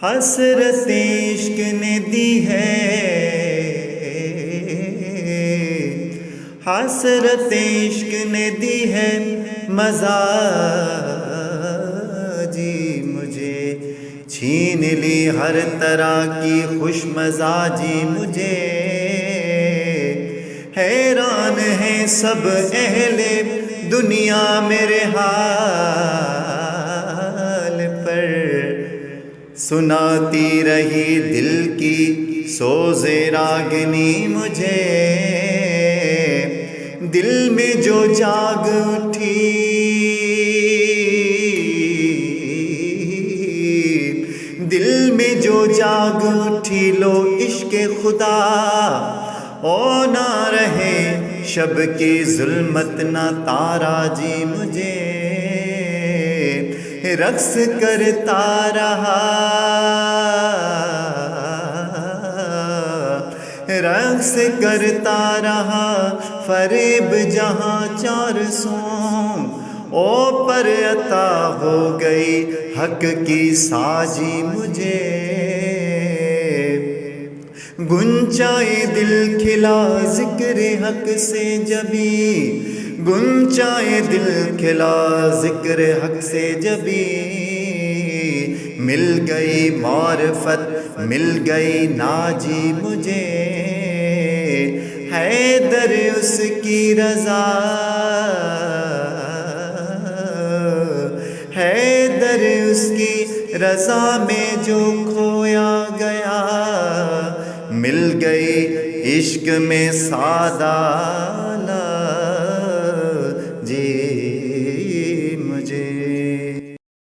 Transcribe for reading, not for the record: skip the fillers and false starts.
حسرت عشق نے دی ہے، حسرت عشق نے دی ہے مزہ جی مجھے، چھین لی ہر طرح کی خوش مزاجی مجھے، حیران ہیں سب اہل دنیا میرے حال پر، سناتی رہی دل کی سوز راگنی مجھے، دل میں جو جاگ اٹھی، دل میں جو جاگ اٹھی لو عشق خدا، او نہ رہے شب کی ظلمت نہ تارا جی مجھے، رقص کرتا رہا، رقص کرتا رہا فریب جہاں 400، او پر عطا ہو گئی حق کی ساجی مجھے، گنچائے دل کھلا ذکر حق سے جبھی، گنچائے دل کھلا ذکر حق سے جبھی، مل گئی معرفت مل گئی ناجی مجھے، حیدر اس کی رضا، حیدر اس کی رضا میں جو کھویا گیا، مل گئی عشق میں سعادت جی مجھے۔